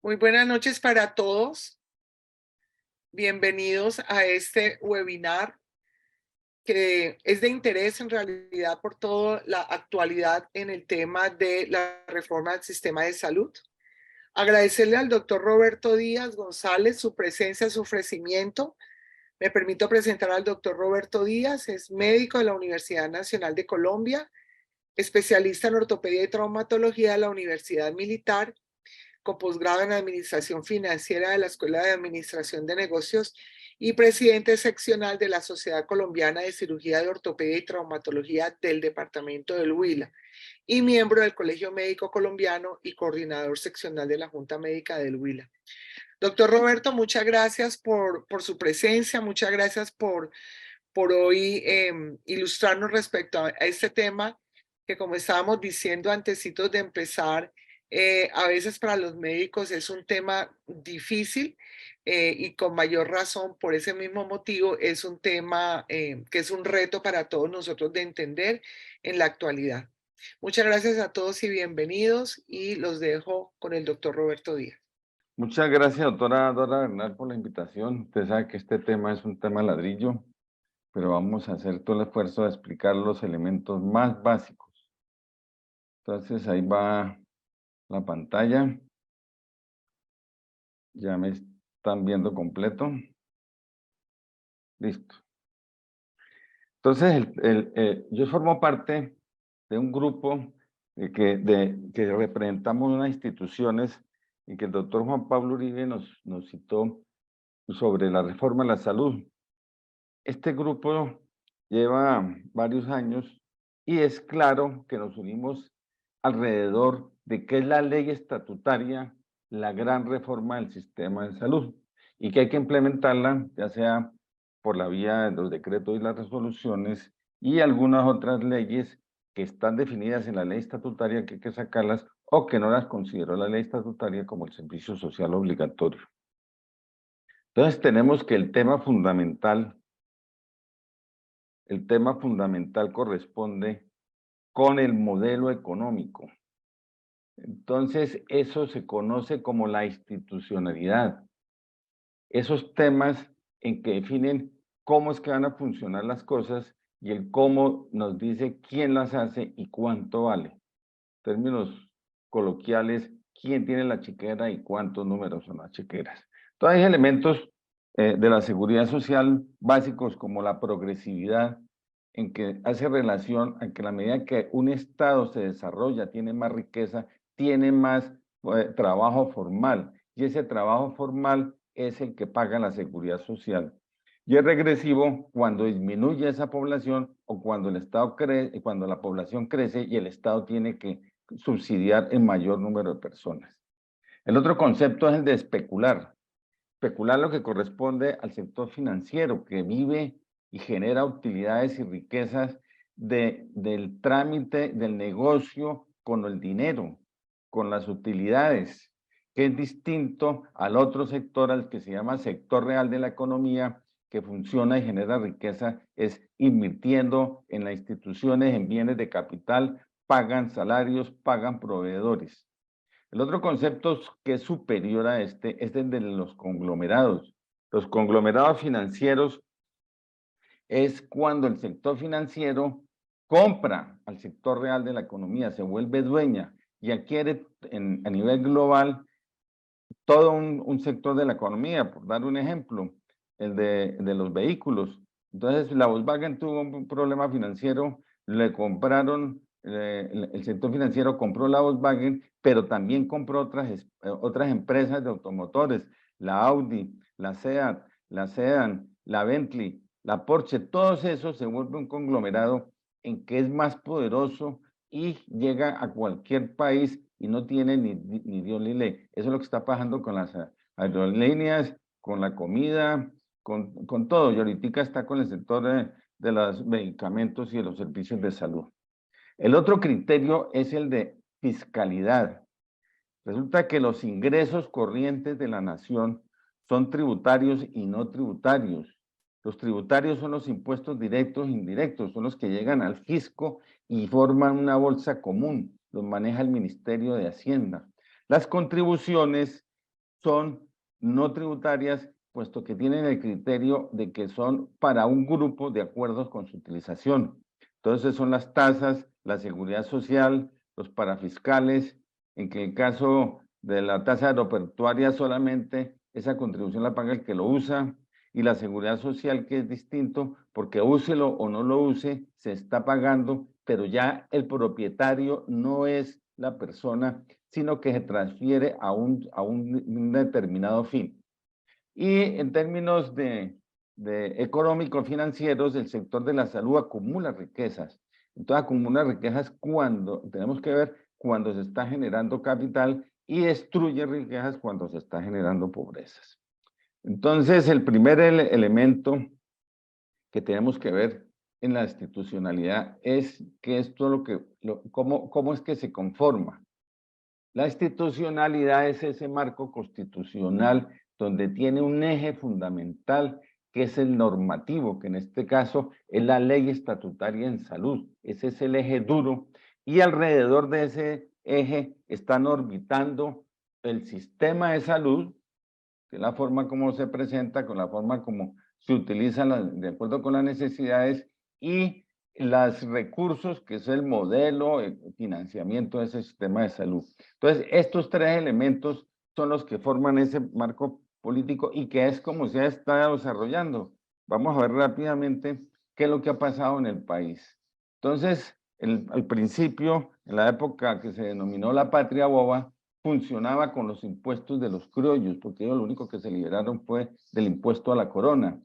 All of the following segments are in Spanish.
Muy buenas noches para todos. Bienvenidos a este webinar que es de interés en realidad por toda la actualidad en el tema de la reforma del sistema de salud. Agradecerle al doctor Roberto Díaz González su presencia, su ofrecimiento. Me permito presentar al doctor Roberto Díaz, es médico de la Universidad Nacional de Colombia, especialista en ortopedia y traumatología de la Universidad Militar, con posgrado en Administración Financiera de la Escuela de Administración de Negocios y presidente seccional de la Sociedad Colombiana de Cirugía de Ortopedia y Traumatología del Departamento del Huila y miembro del Colegio Médico Colombiano y coordinador seccional de la Junta Médica del Huila. Doctor Roberto, muchas gracias por su presencia, muchas gracias por hoy ilustrarnos respecto a este tema que, como estábamos diciendo antecitos de empezar, a veces para los médicos es un tema difícil y con mayor razón, por ese mismo motivo, es un tema que es un reto para todos nosotros de entender en la actualidad. Muchas gracias a todos y bienvenidos y los dejo con el doctor Roberto Díaz. Muchas gracias, doctora Dora Bernal, por la invitación. Usted sabe que este tema es un tema ladrillo, pero vamos a hacer todo el esfuerzo de explicar los elementos más básicos. Entonces, ahí va la pantalla. Ya me están viendo completo. Listo. Entonces, yo formo parte de un grupo que representamos unas instituciones y que el doctor Juan Pablo Uribe nos citó sobre la reforma de la salud. Este grupo lleva varios años y es claro que nos unimos alrededor de qué es la ley estatutaria, la gran reforma del sistema de salud y que hay que implementarla, ya sea por la vía de los decretos y las resoluciones y algunas otras leyes que están definidas en la ley estatutaria que hay que sacarlas o que no las consideró la ley estatutaria como el servicio social obligatorio. Entonces tenemos que el tema fundamental corresponde con el modelo económico. Entonces, eso se conoce como la institucionalidad. Esos temas en que definen cómo es que van a funcionar las cosas y el cómo nos dice quién las hace y cuánto vale. En términos coloquiales, quién tiene la chequera y cuántos números son las chequeras. Entonces, hay elementos de la seguridad social básicos como la progresividad, en que hace relación a que a la medida que un Estado se desarrolla, tiene más riqueza, tiene más trabajo formal, y ese trabajo formal es el que paga la seguridad social. Y es regresivo cuando disminuye esa población o cuando el Estado crece, cuando la población crece y el Estado tiene que subsidiar en mayor número de personas. El otro concepto es el de especular. Especular lo que corresponde al sector financiero que vive y genera utilidades y riquezas del trámite del negocio con el dinero, con las utilidades, que es distinto al otro sector, al que se llama sector real de la economía, que funciona y genera riqueza, es invirtiendo en las instituciones, en bienes de capital, pagan salarios, pagan proveedores. El otro concepto que es superior a este es el de los conglomerados. Los conglomerados financieros es cuando el sector financiero compra al sector real de la economía, se vuelve dueña y adquiere a nivel global todo un sector de la economía. Por dar un ejemplo, el de los vehículos. Entonces, la Volkswagen tuvo un problema financiero, le compraron, el sector financiero compró la Volkswagen, pero también compró otras empresas de automotores, la Audi, la SEAT, la Sedan, la Bentley, la Porsche, todos esos se vuelve un conglomerado en que es más poderoso y llega a cualquier país y no tiene ni Dios ni ley. Eso es lo que está pasando con las aerolíneas, con la comida, con todo. Y ahorita está con el sector de los medicamentos y de los servicios de salud. El otro criterio es el de fiscalidad. Resulta que los ingresos corrientes de la nación son tributarios y no tributarios. Los tributarios son los impuestos directos e indirectos, son los que llegan al fisco y forman una bolsa común, los maneja el Ministerio de Hacienda. Las contribuciones son no tributarias, puesto que tienen el criterio de que son para un grupo de acuerdo con su utilización. Entonces son las tasas, la seguridad social, los parafiscales, en que el caso de la tasa aeroportuaria solamente esa contribución la paga el que lo usa, y la seguridad social, que es distinto, porque úselo o no lo use, se está pagando, pero ya el propietario no es la persona, sino que se transfiere a un determinado fin. Y en términos de económicos financieros, el sector de la salud acumula riquezas. Entonces acumula riquezas cuando, tenemos que ver cuando se está generando capital, y destruye riquezas cuando se está generando pobrezas. Entonces, el primer elemento que tenemos que ver en la institucionalidad es que esto cómo es que se conforma. La institucionalidad es ese marco constitucional donde tiene un eje fundamental, que es el normativo, que en este caso es la ley estatutaria en salud. Ese es el eje duro, y alrededor de ese eje están orbitando el sistema de salud, que es la forma como se presenta, con la forma como se utiliza de acuerdo con las necesidades, y los recursos, que es el modelo, el financiamiento de ese sistema de salud. Entonces, estos tres elementos son los que forman ese marco político, y que es como se está desarrollando. Vamos a ver rápidamente qué es lo que ha pasado en el país. Entonces, al principio, en la época que se denominó la patria boba, funcionaba con los impuestos de los criollos, porque ellos lo único que se liberaron fue del impuesto a la corona.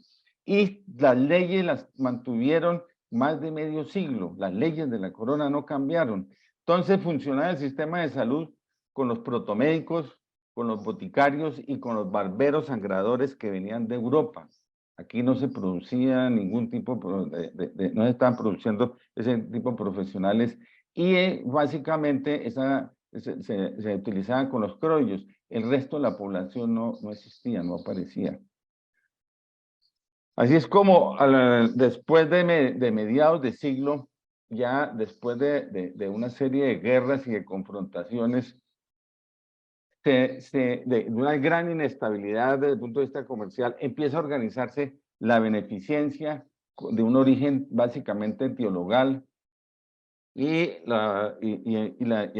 Y las leyes las mantuvieron más de medio siglo, las leyes de la corona no cambiaron. Entonces funcionaba el sistema de salud con los protomédicos, con los boticarios y con los barberos sangradores que venían de Europa. Aquí no se producía ningún tipo no se estaban produciendo ese tipo de profesionales, y básicamente se utilizaban con los criollos. El resto de la población no existía, no aparecía. Así es como después de mediados de siglo, ya después de una serie de guerras y de confrontaciones, de una gran inestabilidad desde el punto de vista comercial, empieza a organizarse la beneficencia de un origen básicamente teologal, y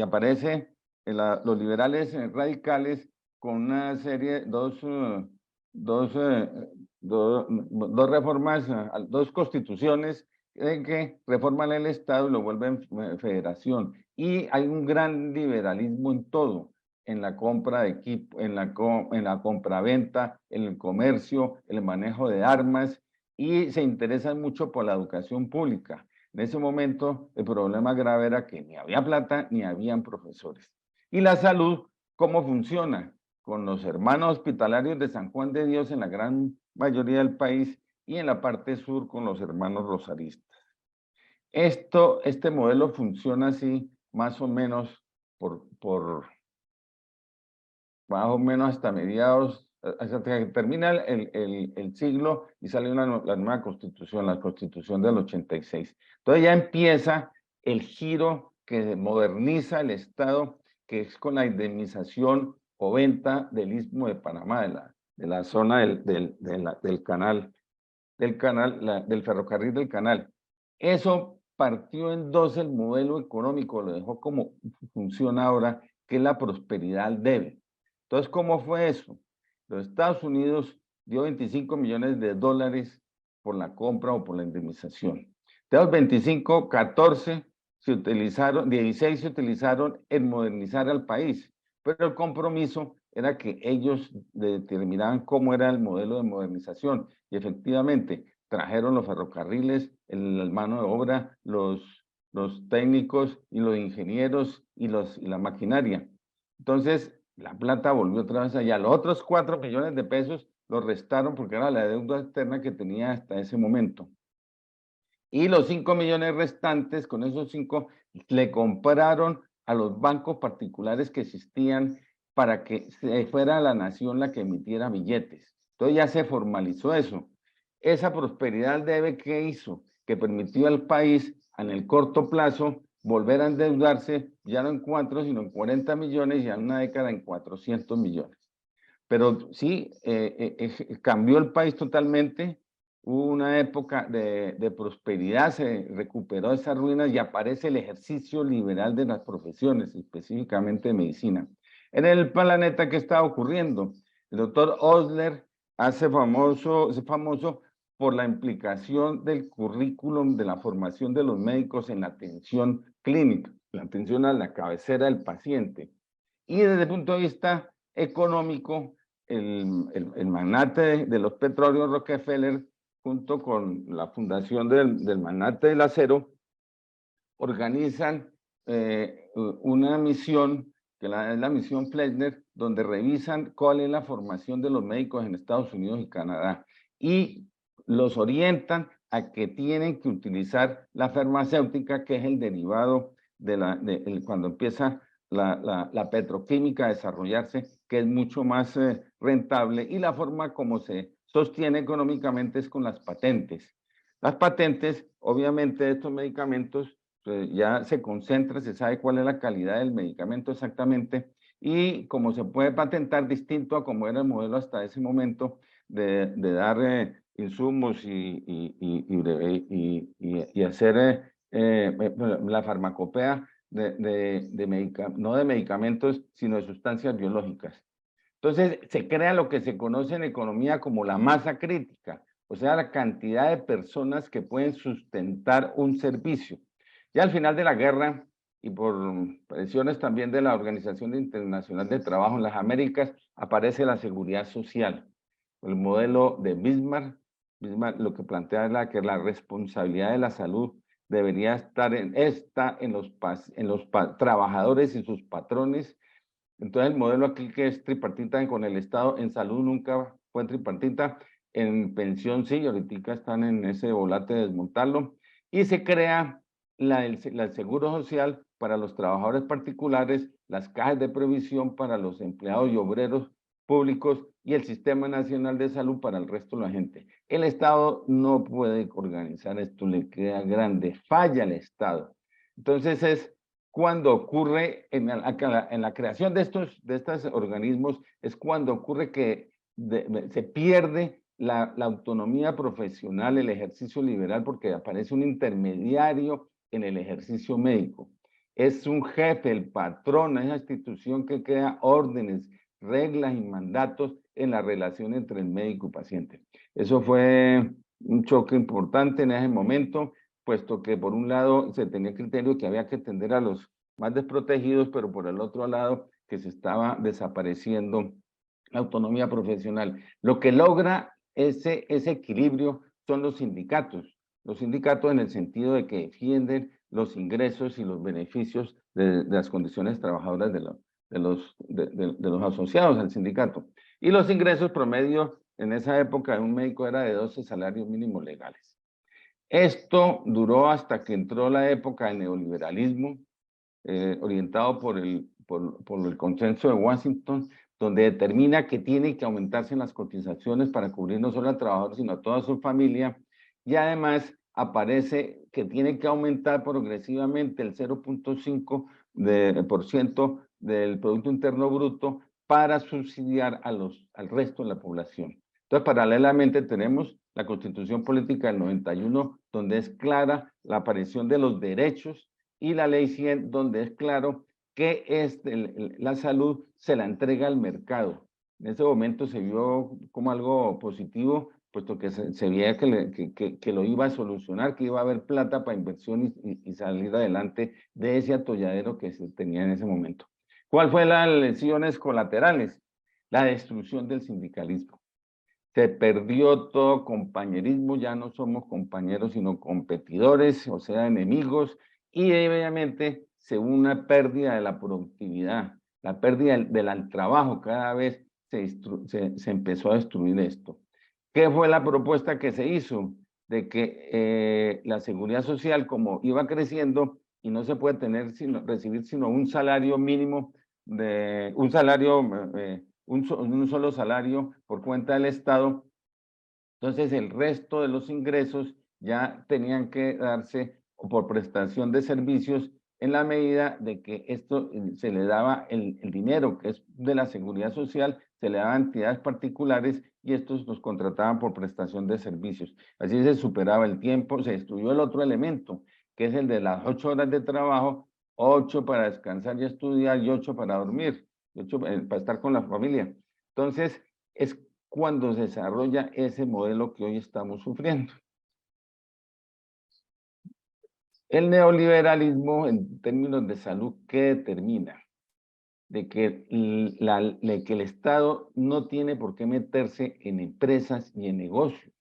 aparece los liberales radicales con una serie, dos reformas, dos constituciones que reforman el Estado y lo vuelven federación. Y hay un gran liberalismo en todo, en la compra de equipo, en la compraventa, en el comercio, el manejo de armas, y se interesan mucho por la educación pública. En ese momento el problema grave era que ni había plata ni habían profesores. Y la salud, ¿cómo funciona? Con los hermanos hospitalarios de San Juan de Dios en la gran mayoría del país, y en la parte sur con los hermanos rosaristas. Este modelo funciona así más o menos más o menos hasta mediados, hasta que termina el siglo y sale la nueva constitución, la constitución del 86. Entonces ya empieza el giro que moderniza el Estado, que es con la indemnización o venta del Istmo de Panamá, de la zona del canal, del ferrocarril del canal. Eso partió en dos el modelo económico, lo dejó como funciona ahora, que es la prosperidad al debe. Entonces, ¿cómo fue eso? Los Estados Unidos dio 25 millones de dólares por la compra o por la indemnización. De los 25, 14 se utilizaron, 16 se utilizaron en modernizar al país, pero el compromiso era que ellos determinaban cómo era el modelo de modernización, y efectivamente trajeron los ferrocarriles, el mano de obra, los técnicos y los ingenieros y la maquinaria. Entonces, la plata volvió otra vez allá. Los otros 4 millones de pesos los restaron porque era la deuda externa que tenía hasta ese momento. Y los 5 millones restantes, con esos 5, le compraron a los bancos particulares que existían para que fuera la nación la que emitiera billetes. Entonces ya se formalizó eso. Esa prosperidad debe, ¿qué hizo? Que permitió al país en el corto plazo volver a endeudarse, ya no en 4, sino en 40 millones, y en una década en 400 millones. Pero sí, cambió el país totalmente. Hubo una época de prosperidad, se recuperó esas ruinas y aparece el ejercicio liberal de las profesiones, específicamente de medicina. En el planeta, ¿qué está ocurriendo? El doctor Osler es famoso por la implicación del currículum de la formación de los médicos en la atención clínica, la atención a la cabecera del paciente. Y desde el punto de vista económico, el magnate de los petróleos Rockefeller, junto con la fundación del magnate del acero, organizan una misión, que es la misión Fleischer, donde revisan cuál es la formación de los médicos en Estados Unidos y Canadá, y los orientan a que tienen que utilizar la farmacéutica, que es el derivado cuando empieza la petroquímica a desarrollarse, que es mucho más rentable, y la forma como se sostiene económicamente es con las patentes. Las patentes, obviamente, de estos medicamentos ya se concentra, se sabe cuál es la calidad del medicamento exactamente, y como se puede patentar distinto a como era el modelo hasta ese momento de dar insumos y hacer la farmacopea no de medicamentos, sino de sustancias biológicas. Entonces, se crea lo que se conoce en economía como la masa crítica, o sea, la cantidad de personas que pueden sustentar un servicio. Ya al final de la guerra, y por presiones también de la Organización Internacional de Trabajo en las Américas, aparece la seguridad social. El modelo de Bismarck, lo que plantea es que la responsabilidad de la salud debería estar en los trabajadores y sus patrones. Entonces el modelo aquí, que es tripartita con el Estado, en salud nunca fue tripartita, en pensión sí, y ahorita están en ese volate de desmontarlo, y se crea el seguro social para los trabajadores particulares, las cajas de previsión para los empleados y obreros públicos, y el Sistema Nacional de Salud para el resto de la gente. El Estado no puede organizar esto, le queda grande, falla el Estado. Entonces cuando ocurre en la creación de estos organismos, es cuando ocurre que se pierde la autonomía profesional, el ejercicio liberal, porque aparece un intermediario en el ejercicio médico. Es un jefe, el patrón, esa institución que crea órdenes, reglas y mandatos en la relación entre el médico y paciente. Eso fue un choque importante en ese momento, puesto que por un lado se tenía el criterio que había que atender a los más desprotegidos, pero por el otro lado que se estaba desapareciendo la autonomía profesional. Lo que logra ese equilibrio son los sindicatos en el sentido de que defienden los ingresos y los beneficios de las condiciones trabajadoras de los asociados al sindicato. Y los ingresos promedio en esa época de un médico era de 12 salarios mínimos legales. Esto duró hasta que entró la época del neoliberalismo, orientado por el consenso de Washington, donde determina que tienen que aumentarse las cotizaciones para cubrir no solo al trabajador, sino a toda su familia, y además aparece que tiene que aumentar progresivamente el 0.5% del Producto Interno Bruto para subsidiar al resto de la población. Entonces, paralelamente tenemos la Constitución Política del 91, donde es clara la aparición de los derechos, y la ley 100, donde es claro que la salud se la entrega al mercado. En ese momento se vio como algo positivo, puesto que se veía que lo iba a solucionar, que iba a haber plata para inversión y salir adelante de ese atolladero que se tenía en ese momento. ¿Cuál fue las lesiones colaterales? La destrucción del sindicalismo. Se perdió todo compañerismo, ya no somos compañeros sino competidores, o sea, enemigos, y obviamente se hubo una pérdida de la productividad, la pérdida del trabajo, cada vez se empezó a destruir esto. ¿Qué fue la propuesta que se hizo? De que la seguridad social, como iba creciendo y no se puede recibir sino un salario mínimo, un solo salario por cuenta del Estado, entonces el resto de los ingresos ya tenían que darse por prestación de servicios, en la medida de que esto se le daba el dinero que es de la seguridad social, se le daba a entidades particulares y estos los contrataban por prestación de servicios. Así se superaba el tiempo, se destruyó el otro elemento, que es el de las 8 horas de trabajo, 8 para descansar y estudiar y 8 para dormir, 8 para estar con la familia. Entonces, es cuando se desarrolla ese modelo que hoy estamos sufriendo. El neoliberalismo, en términos de salud, ¿qué determina? De que el Estado no tiene por qué meterse en empresas y en negocios,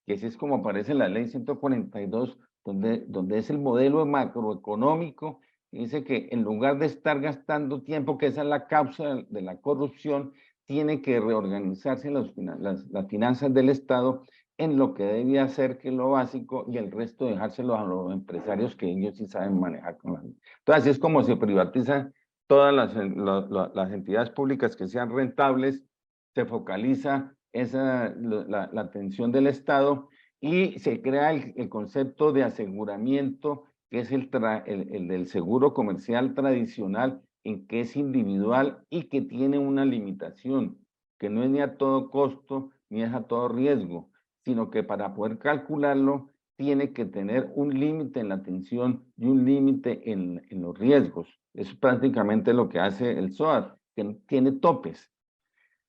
que así es como aparece en la ley 142, donde es el modelo macroeconómico, que dice que en lugar de estar gastando tiempo, que esa es la causa de la corrupción, tiene que reorganizarse las finanzas del Estado en lo que debía hacer, que es lo básico, y el resto dejárselo a los empresarios que ellos sí saben manejar. Entonces, así es como se privatizan todas las entidades públicas que sean rentables, se focaliza la atención del Estado y se crea el concepto de aseguramiento, que es el del seguro comercial tradicional, en que es individual y que tiene una limitación, que no es ni a todo costo ni es a todo riesgo, sino que para poder calcularlo tiene que tener un límite en la atención y un límite en los riesgos. Eso es prácticamente lo que hace el SOAT, que tiene topes.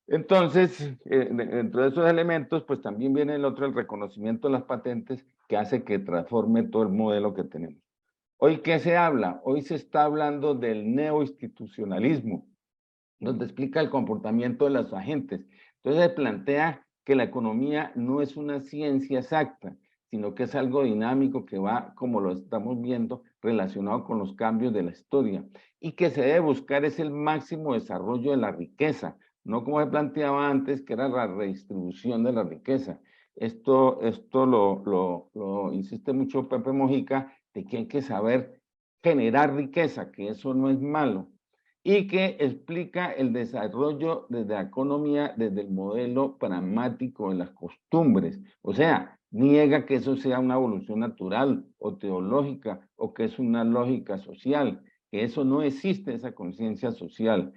Entonces, dentro de esos elementos, pues también viene el otro, el reconocimiento de las patentes, que hace que transforme todo el modelo que tenemos. Hoy, ¿qué se habla? Hoy se está hablando del neoinstitucionalismo, donde explica el comportamiento de los agentes. Entonces se plantea que la economía no es una ciencia exacta, sino que es algo dinámico que va, como lo estamos viendo, relacionado con los cambios de la historia, y que se debe buscar es el máximo desarrollo de la riqueza, no como se planteaba antes, que era la redistribución de la riqueza. Esto lo insiste mucho Pepe Mojica, de que hay que saber generar riqueza, que eso no es malo, y que explica el desarrollo desde la economía, desde el modelo pragmático de las costumbres. O sea, niega que eso sea una evolución natural o teológica o que es una lógica social, que eso no existe, esa conciencia social,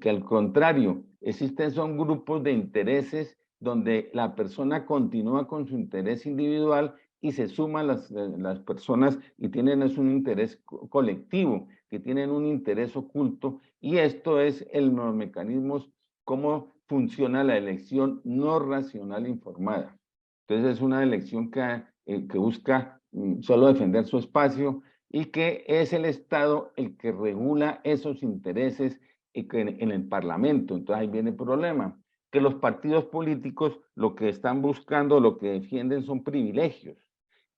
que al contrario, existen son grupos de intereses donde la persona continúa con su interés individual y se suman las personas y tienen es un interés colectivo, que tienen un interés oculto, y esto es los mecanismos, cómo funciona la elección no racional informada. Entonces es una elección que busca solo defender su espacio y que es el Estado el que regula esos intereses en el Parlamento. Entonces ahí viene el problema, que los partidos políticos lo que están buscando, lo que defienden son privilegios,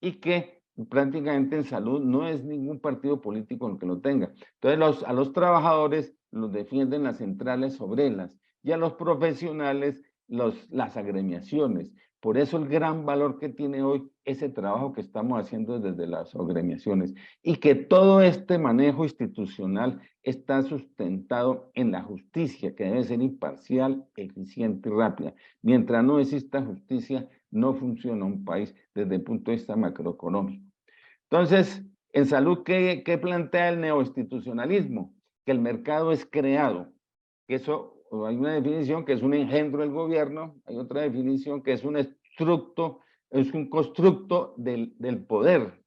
y que prácticamente en salud no es ningún partido político el que lo tenga. Entonces a los trabajadores los defienden las centrales obreras y a los profesionales las agremiaciones. Por eso el gran valor que tiene hoy ese trabajo que estamos haciendo desde las agremiaciones, y que todo este manejo institucional está sustentado en la justicia, que debe ser imparcial, eficiente y rápida. Mientras no exista justicia, no funciona un país desde el punto de vista macroeconómico. Entonces, en salud, ¿qué plantea el neoinstitucionalismo? Que el mercado es creado, que eso, hay una definición que es un engendro del gobierno, hay otra definición que es es un constructo del poder.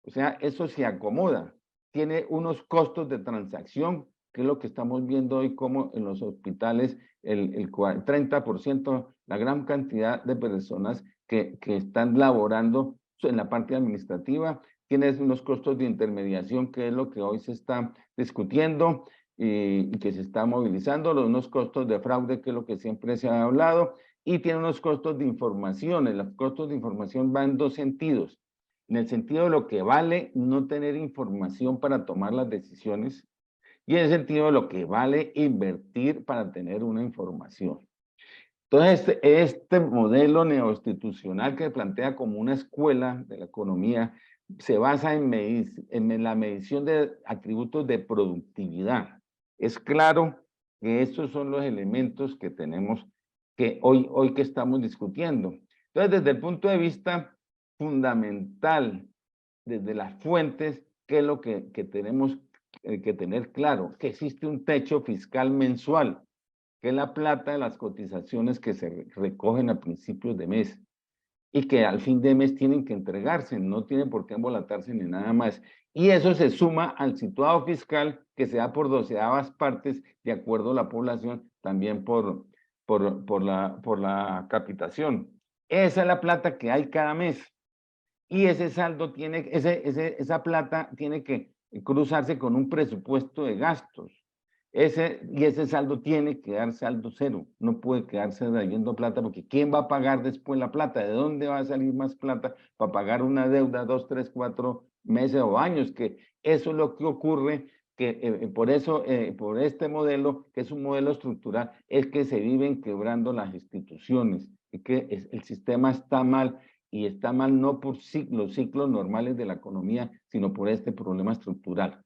O sea, eso se acomoda, tiene unos costos de transacción, que es lo que estamos viendo hoy, como en los hospitales el 30%, la gran cantidad de personas que están laborando en la parte administrativa, tienes unos costos de intermediación, que es lo que hoy se está discutiendo y que se está movilizando, unos costos de fraude, que es lo que siempre se ha hablado, y tiene unos costos de información. Los costos de información van en dos sentidos: en el sentido de lo que vale no tener información para tomar las decisiones, y en el sentido de lo que vale invertir para tener una información. Entonces, este modelo neoinstitucional que plantea como una escuela de la economía se basa en la medición de atributos de productividad. Es claro que estos son los elementos que tenemos que hoy que estamos discutiendo. Entonces, desde el punto de vista fundamental, desde las fuentes, ¿qué es lo que tenemos que tener claro? Que existe un techo fiscal mensual, que es la plata de las cotizaciones que se recogen a principios de mes y que al fin de mes tienen que entregarse, no tienen por qué embolatarse ni nada más. Y eso se suma al situado fiscal que se da por 12avas partes de acuerdo a la población, también por la capitación. Esa es la plata que hay cada mes. Y ese saldo tiene, esa plata tiene que cruzarse con un presupuesto de gastos. Y ese saldo tiene que dar saldo cero, no puede quedarse debiendo plata, porque ¿quién va a pagar después la plata? ¿De dónde va a salir más plata para pagar una deuda 2, 3, 4 meses o años? Que eso es lo que ocurre, que por eso, por este modelo, que es un modelo estructural, es que se viven quebrando las instituciones, y que el sistema está mal, y está mal no por los ciclos normales de la economía, sino por este problema estructural.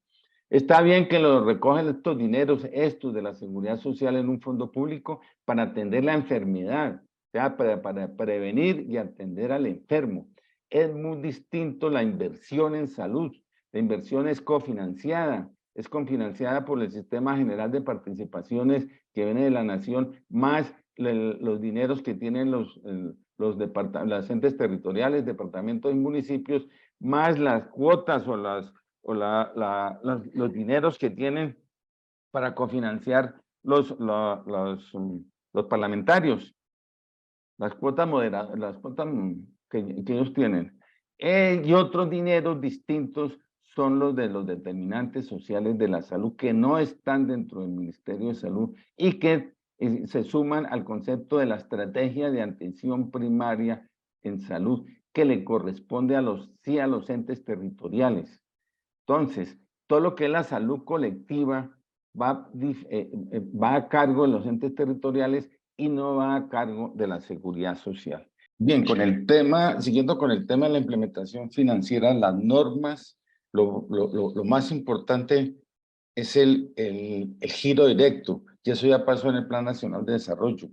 Está bien que lo recogen estos dineros, estos de la seguridad social en un fondo público para atender la enfermedad, o sea, para prevenir y atender al enfermo. Es muy distinto la inversión en salud. La inversión es cofinanciada por el Sistema General de Participaciones que viene de la Nación, más los dineros que tienen los entes territoriales, departamentos y municipios, más las cuotas o los dineros que tienen para cofinanciar los parlamentarios, las cuotas moderadas, las cuotas que ellos tienen. Y otros dineros distintos son los de los determinantes sociales de la salud que no están dentro del Ministerio de Salud y que se suman al concepto de la estrategia de atención primaria en salud que le corresponde a los entes territoriales. Entonces, todo lo que es la salud colectiva va a cargo de los entes territoriales y no va a cargo de la seguridad social. Bien, siguiendo con el tema de la implementación financiera, las normas, lo más importante es el giro directo, y eso ya pasó en el Plan Nacional de Desarrollo.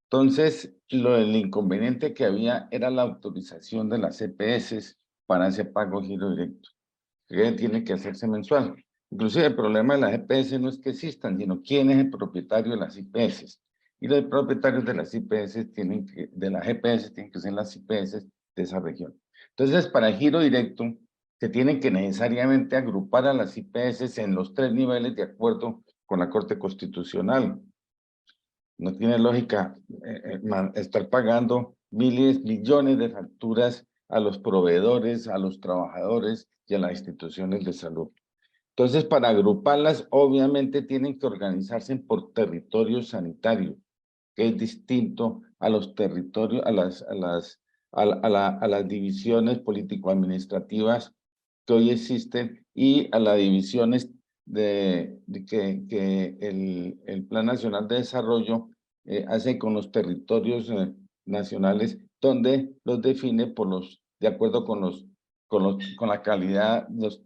Entonces, el inconveniente que había era la autorización de las EPS para ese pago giro directo, que tiene que hacerse mensual. Inclusive el problema de las EPS no es que existan, sino quién es el propietario de las IPS. Y los propietarios de las IPS de las EPS tienen que ser las IPS de esa región. Entonces, para el giro directo, se tienen que necesariamente agrupar a las IPS en los 3 niveles de acuerdo con la Corte Constitucional. No tiene lógica estar pagando miles, millones de facturas a los proveedores, a los trabajadores y a las instituciones de salud. Entonces, para agruparlas, obviamente tienen que organizarse por territorios sanitarios, que es distinto a los territorios, a las divisiones político-administrativas que hoy existen y a las divisiones que el Plan Nacional de Desarrollo hace con los territorios nacionales, donde los define de acuerdo con la calidad, los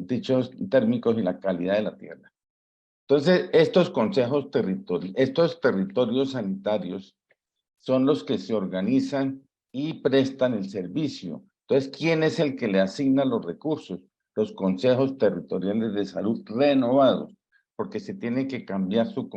dichos térmicos y la calidad de la tierra. Entonces, estos estos territorios sanitarios son los que se organizan y prestan el servicio. Entonces, ¿quién es el que le asigna los recursos? Los consejos territoriales de salud renovados, porque se tiene que cambiar su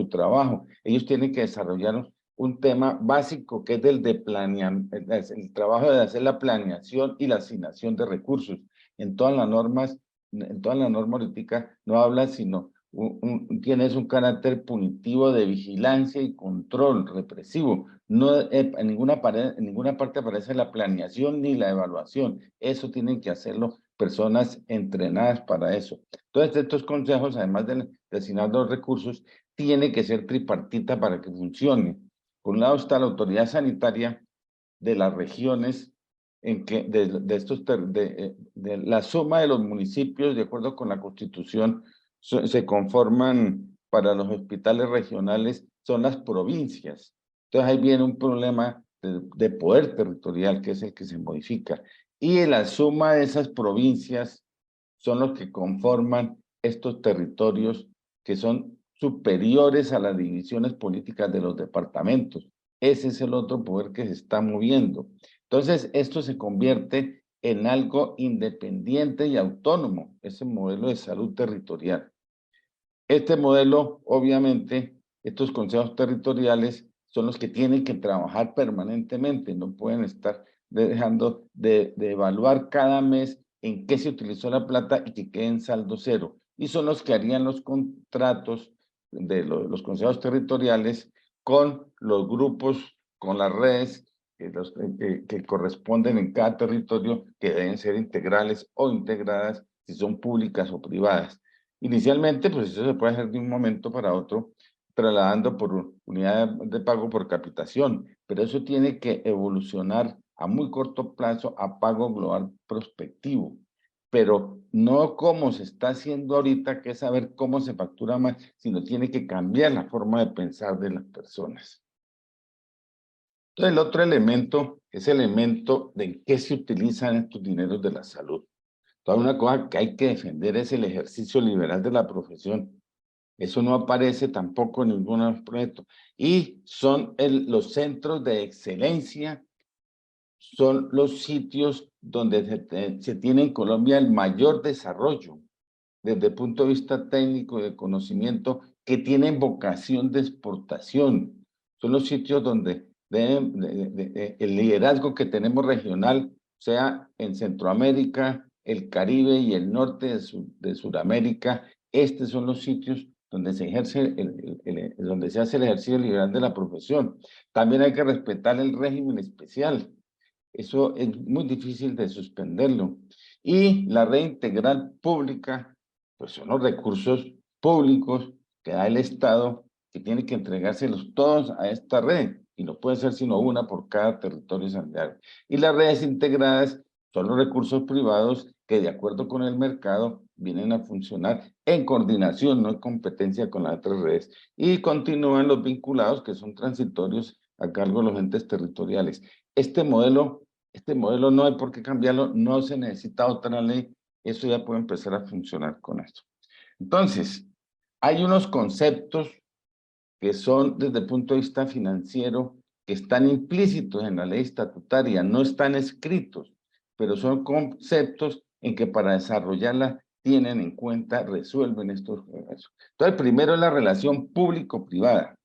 trabajo. Ellos tienen que desarrollar un tema básico que es el trabajo de hacer la planeación y la asignación de recursos. En todas las normas ahorita no habla sino tienes un carácter punitivo de vigilancia y control represivo. No, en ninguna parte aparece la planeación ni la evaluación. Eso tienen que hacerlo personas entrenadas para eso. Entonces, estos consejos, además de asignar los recursos, tiene que ser tripartita para que funcione. Por un lado está la autoridad sanitaria de las regiones, de la suma de los municipios, de acuerdo con la Constitución, se conforman para los hospitales regionales, son las provincias. Entonces ahí viene un problema de poder territorial, que es el que se modifica. Y la suma de esas provincias son los que conforman estos territorios que son superiores a las divisiones políticas de los departamentos. Ese es el otro poder que se está moviendo. Entonces, esto se convierte en algo independiente y autónomo, ese modelo de salud territorial. Este modelo, obviamente, estos consejos territoriales son los que tienen que trabajar permanentemente, no pueden estar dejando de evaluar cada mes en qué se utilizó la plata y que quede en saldo cero. Y son los que harían los contratos de los consejos territoriales con los grupos, con las redes que corresponden en cada territorio, que deben ser integrales o integradas si son públicas o privadas. Inicialmente, pues eso se puede hacer de un momento para otro, trasladando por unidad de pago por capitación, pero eso tiene que evolucionar a muy corto plazo a pago global prospectivo, pero no como se está haciendo ahorita, que es saber cómo se factura más, sino tiene que cambiar la forma de pensar de las personas. Entonces, el otro elemento es el elemento de en qué se utilizan estos dineros de la salud. Toda una cosa que hay que defender es el ejercicio liberal de la profesión. Eso no aparece tampoco en ningún proyecto. Y son los centros de excelencia, son los sitios donde se tiene en Colombia el mayor desarrollo desde el punto de vista técnico y de conocimiento, que tienen vocación de exportación. Son los sitios donde el liderazgo que tenemos regional, sea en Centroamérica, el Caribe y el norte de Sudamérica, estos son los sitios donde se ejerce donde se hace el ejercicio liberal de la profesión. También hay que respetar el régimen especial. Eso es muy difícil de suspenderlo. Y la red integral pública, pues son los recursos públicos que da el Estado, que tiene que entregárselos todos a esta red, y no puede ser sino una por cada territorio sanitario. Y las redes integradas son los recursos privados que, de acuerdo con el mercado, vienen a funcionar en coordinación, no en competencia con las otras redes. Y continúan los vinculados, que son transitorios a cargo de los entes territoriales. Este modelo no hay por qué cambiarlo, no se necesita otra ley, eso ya puede empezar a funcionar con esto. Entonces, hay unos conceptos que son desde el punto de vista financiero, que están implícitos en la ley estatutaria, no están escritos, pero son conceptos en que para desarrollarla tienen en cuenta, resuelven estos problemas. Entonces, primero es la relación público-privada,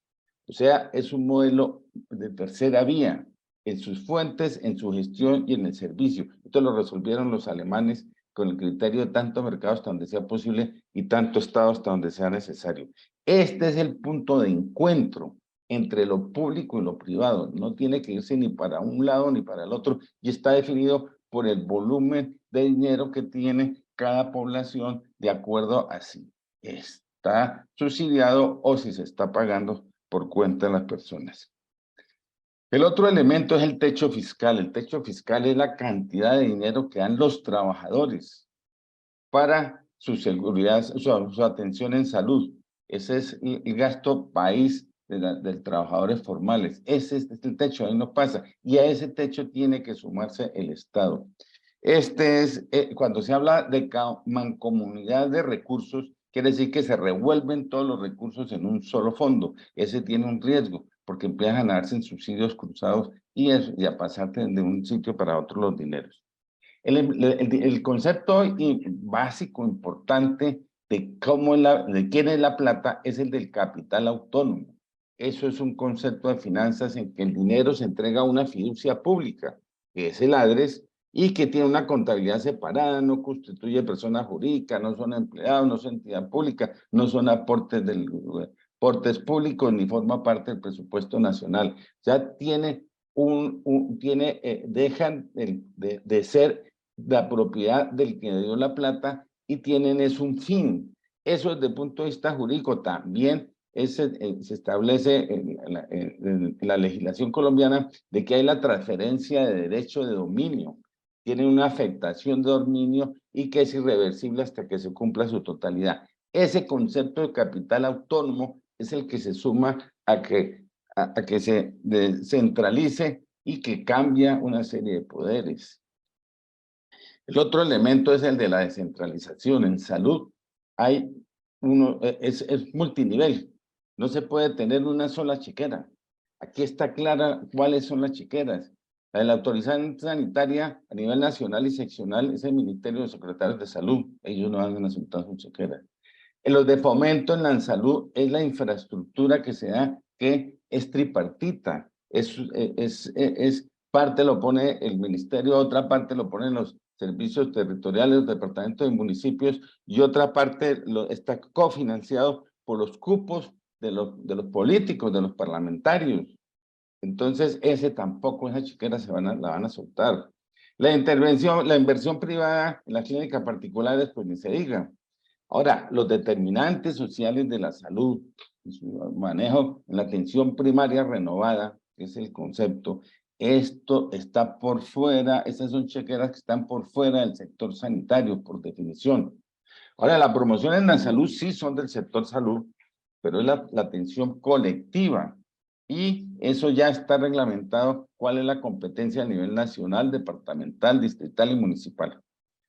o sea, es un modelo de tercera vía en sus fuentes, en su gestión y en el servicio. Esto lo resolvieron los alemanes con el criterio de tanto mercado hasta donde sea posible y tanto Estado hasta donde sea necesario. Este es el punto de encuentro entre lo público y lo privado. No tiene que irse ni para un lado ni para el otro y está definido por el volumen de dinero que tiene cada población de acuerdo a si está subsidiado o si se está pagando por cuenta de las personas. El otro elemento es el techo fiscal. El techo fiscal es la cantidad de dinero que dan los trabajadores para su seguridad, su atención en salud. Ese es el gasto país de trabajadores formales. Ese es el techo, ahí no pasa. Y a ese techo tiene que sumarse el Estado. Este es, cuando se habla de mancomunidad de recursos, quiere decir que se revuelven todos los recursos en un solo fondo. Ese tiene un riesgo, porque empiezan a ganarse en subsidios cruzados y a pasarte de un sitio para otro los dineros. El concepto básico, importante de de quién es la plata es el del capital autónomo. Eso es un concepto de finanzas en que el dinero se entrega a una fiducia pública, que es el ADRES, y que tiene una contabilidad separada, no constituye persona jurídica, no son empleados, no son entidad pública, no son aportes públicos, ni forma parte del presupuesto nacional. Ya tiene dejan de ser la propiedad del que dio la plata y tienen es un fin. Eso desde el punto de vista jurídico también se establece en la legislación colombiana de que hay la transferencia de derecho de dominio. Tiene una afectación de dominio y que es irreversible hasta que se cumpla su totalidad. Ese concepto de capital autónomo es el que se suma a que se descentralice y que cambia una serie de poderes. El otro elemento es el de la descentralización. En salud es multinivel. No se puede tener una sola chequera. Aquí está clara cuáles son las chequeras. La de la autorización sanitaria a nivel nacional y seccional es el Ministerio de Secretarios de Salud. Ellos no van a aceptar su chequera. En los de fomento en la salud es la infraestructura que se da, que es tripartita. Es parte lo pone el ministerio, otra parte lo ponen los servicios territoriales, los departamentos y municipios, y otra parte está cofinanciado por los cupos de los políticos, de los parlamentarios. Entonces, esa chiquera la van a soltar. La inversión privada en las clínicas particulares, pues ni se diga. Ahora, los determinantes sociales de la salud, su manejo en la atención primaria renovada, que es el concepto, esto está por fuera, esas son chequeras que están por fuera del sector sanitario, por definición. Ahora, la promoción en la salud sí son del sector salud, pero es la atención colectiva. Y eso ya está reglamentado, cuál es la competencia a nivel nacional, departamental, distrital y municipal.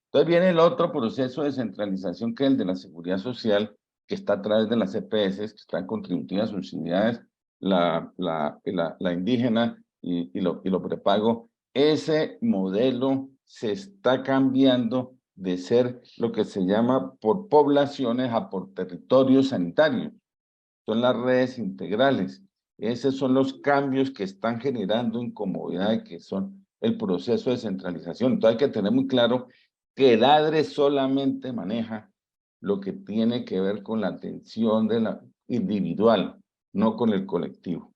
Entonces viene el otro proceso de centralización, que es el de la seguridad social, que está a través de las EPS, que están contributivas, subsidiadas, la indígena y lo prepago. Ese modelo se está cambiando de ser lo que se llama por poblaciones a por territorio sanitario. Son las redes integrales. Esos son los cambios que están generando incomodidad, que son el proceso de centralización. Entonces hay que tener muy claro que el ADRE solamente maneja lo que tiene que ver con la atención de la individual, no con el colectivo.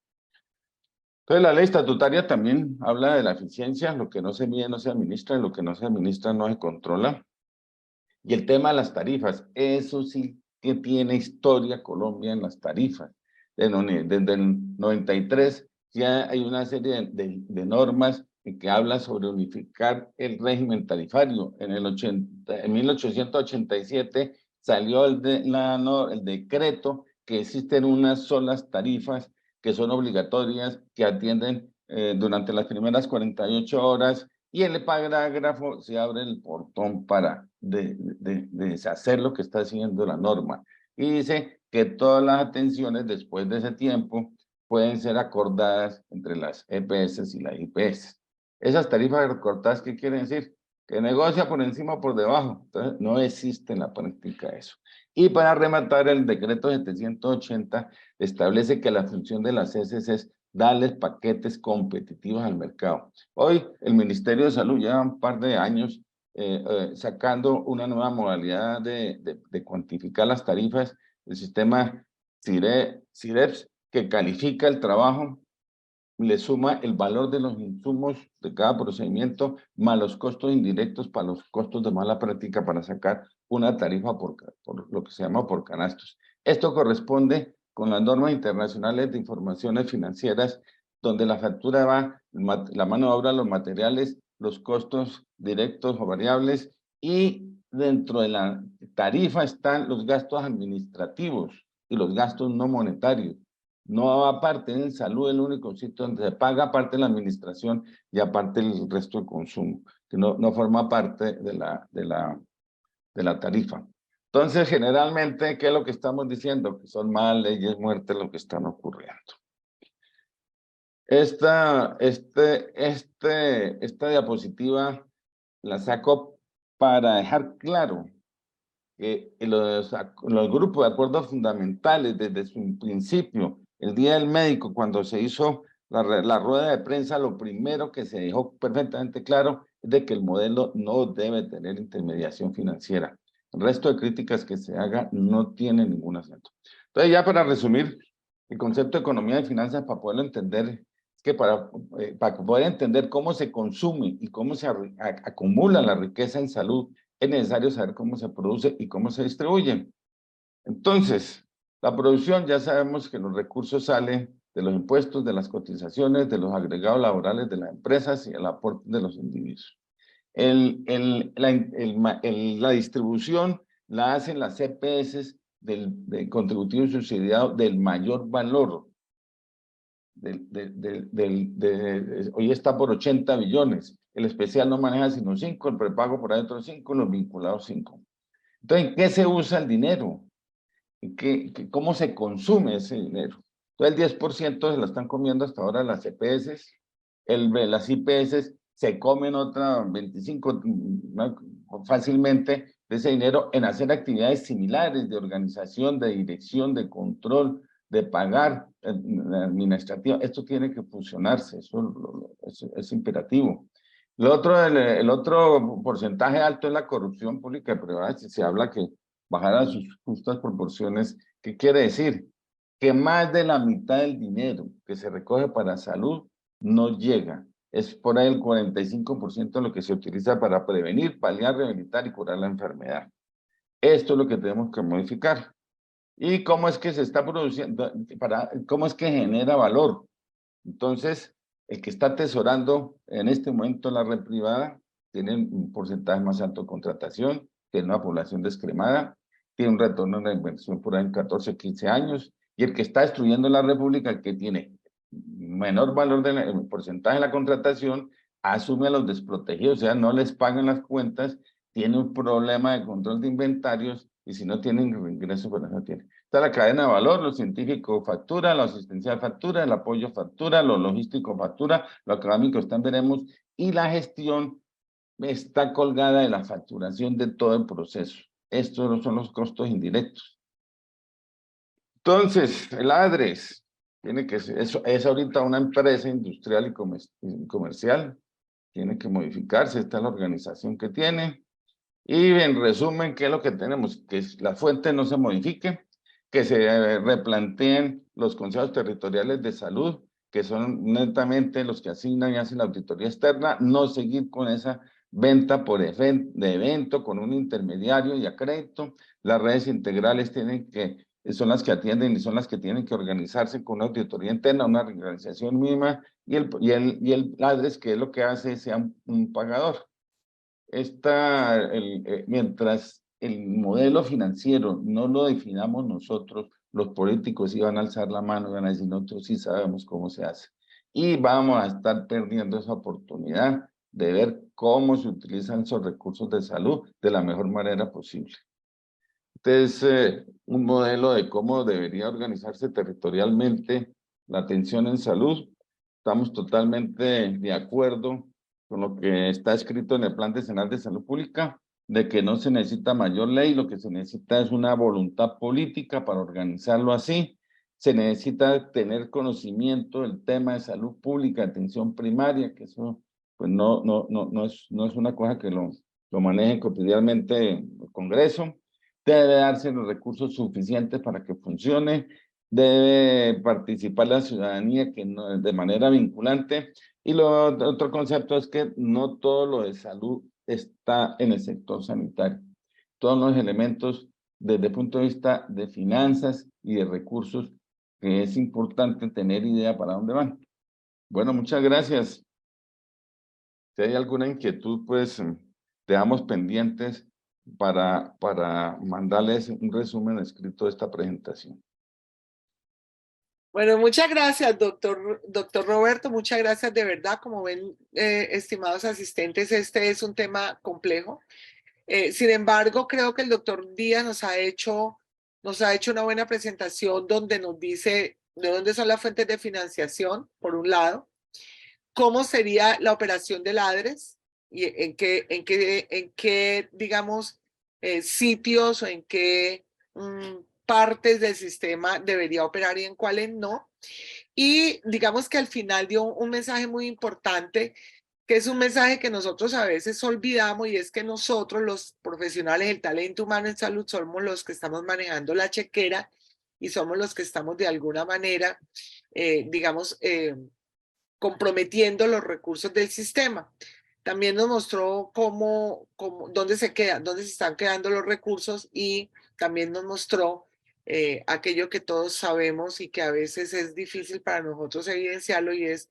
Entonces la ley estatutaria también habla de la eficiencia, lo que no se mide no se administra, y lo que no se administra no se controla. Y el tema de las tarifas, eso sí que tiene historia Colombia en las tarifas. Desde el 93 ya hay una serie de normas que habla sobre unificar el régimen tarifario. En 1887 salió el decreto que existen unas solas tarifas que son obligatorias, que atienden durante las primeras 48 horas, y en el parágrafo se abre el portón para deshacer lo que está haciendo la norma. Y dice que todas las atenciones después de ese tiempo pueden ser acordadas entre las EPS y las IPS. Esas tarifas recortadas, ¿qué quieren decir? Que negocia por encima o por debajo. Entonces, no existe en la práctica eso. Y para rematar, el decreto 780 establece que la función de las ESES es darles paquetes competitivos al mercado. Hoy el Ministerio de Salud lleva un par de años sacando una nueva modalidad de cuantificar las tarifas, el sistema CIREPS, que califica el trabajo, le suma el valor de los insumos de cada procedimiento, más los costos indirectos para los costos de mala práctica, para sacar una tarifa por lo que se llama por canastos. Esto corresponde con las normas internacionales de informaciones financieras, donde la factura va, la mano de obra, los materiales, los costos directos o variables, y dentro de la tarifa están los gastos administrativos y los gastos no monetarios. No aparte en salud, el único sitio donde se paga, aparte la administración y aparte el resto de consumo, que no forma parte de la tarifa. Entonces, generalmente, ¿qué es lo que estamos diciendo? Que son más leyes muertes lo que están ocurriendo. Esta diapositiva la saco para dejar claro que los grupos de acuerdos fundamentales desde su principio, el Día del Médico, cuando se hizo la rueda de prensa, lo primero que se dejó perfectamente claro es de que el modelo no debe tener intermediación financiera. El resto de críticas que se haga no tiene ningún acento. Entonces, ya para resumir, el concepto de economía y finanzas, para poderlo entender, es que para poder entender cómo se consume y cómo se acumula la riqueza en salud, es necesario saber cómo se produce y cómo se distribuye. Entonces, la producción, ya sabemos que los recursos salen de los impuestos, de las cotizaciones, de los agregados laborales de las empresas y el aporte de los individuos. La distribución la hacen las EPS del contributivo subsidiado del mayor valor. Hoy está por 80 billones. El especial no maneja sino 5, el prepago por adentro 5, los vinculados 5. Entonces, ¿en qué se usa el dinero? ¿Cómo se consume ese dinero? Entonces, el 10% se lo están comiendo hasta ahora las EPS, las IPS se comen otra 25 fácilmente, de ese dinero en hacer actividades similares de organización, de dirección, de control, de pagar administrativa. Esto tiene que fusionarse, eso es imperativo. El otro porcentaje alto es la corrupción pública y privada. Si se habla que bajar a sus justas proporciones, ¿qué quiere decir? Que más de la mitad del dinero que se recoge para salud no llega. Es por ahí el 45% lo que se utiliza para prevenir, paliar, rehabilitar y curar la enfermedad. Esto es lo que tenemos que modificar. ¿Y cómo es que se está produciendo? ¿Cómo es que genera valor? Entonces, el que está atesorando en este momento la red privada tiene un porcentaje más alto de contratación, tiene una población descremada, tiene un retorno de la inversión por ahí en 14, 15 años, y el que está destruyendo la república, el que tiene menor valor del porcentaje de la contratación, asume a los desprotegidos, o sea, no les pagan las cuentas, tiene un problema de control de inventarios, y si no tienen ingresos, pues no tienen. Está la cadena de valor, lo científico factura, lo asistencial factura, el apoyo factura, lo logístico factura, lo académico está en veremos, y la gestión está colgada de la facturación de todo el proceso. Estos son los costos indirectos. Entonces, el ADRES tiene que ser, es ahorita una empresa industrial y comercial, tiene que modificarse, esta es la organización que tiene, y en resumen, ¿qué es lo que tenemos? Que la fuente no se modifique, que se replanteen los consejos territoriales de salud, que son netamente los que asignan y hacen la auditoría externa, no seguir con esa venta de evento, con un intermediario y a crédito. Las redes integrales son las que atienden y son las que tienen que organizarse con una auditoría interna, una organización mínima, y el ADRES, que es lo que hace, sea un pagador. Mientras el modelo financiero no lo definamos nosotros, los políticos iban a alzar la mano y van a decir, nosotros sí sabemos cómo se hace. Y vamos a estar perdiendo esa oportunidad de ver cómo se utilizan esos recursos de salud de la mejor manera posible. Entonces, un modelo de cómo debería organizarse territorialmente la atención en salud. Estamos totalmente de acuerdo con lo que está escrito en el Plan Decenal de Salud Pública, de que no se necesita mayor ley, lo que se necesita es una voluntad política para organizarlo así. Se necesita tener conocimiento del tema de salud pública, atención primaria, que eso pues no es una cosa que lo maneje cotidianamente el Congreso. Debe darse los recursos suficientes para que funcione, debe participar la ciudadanía que no, de manera vinculante, y otro concepto es que no todo lo de salud está en el sector sanitario. Todos los elementos desde el punto de vista de finanzas y de recursos, que es importante tener idea para dónde van. Bueno, muchas gracias. Si hay alguna inquietud, pues dejamos pendientes para mandarles un resumen escrito de esta presentación. Bueno, muchas gracias, doctor Roberto, muchas gracias de verdad. Como ven, estimados asistentes, este es un tema complejo. Sin embargo, creo que el doctor Díaz nos ha hecho una buena presentación donde nos dice de dónde son las fuentes de financiación, por un lado, cómo sería la operación del ADRES y en qué digamos, sitios o en qué partes del sistema debería operar y en cuáles no. Y digamos que al final dio un mensaje muy importante, que es un mensaje que nosotros a veces olvidamos, y es que nosotros los profesionales del talento humano en salud somos los que estamos manejando la chequera y somos los que estamos de alguna manera, digamos, comprometiendo los recursos del sistema. También nos mostró dónde se están quedando los recursos, y también nos mostró aquello que todos sabemos y que a veces es difícil para nosotros evidenciarlo, y es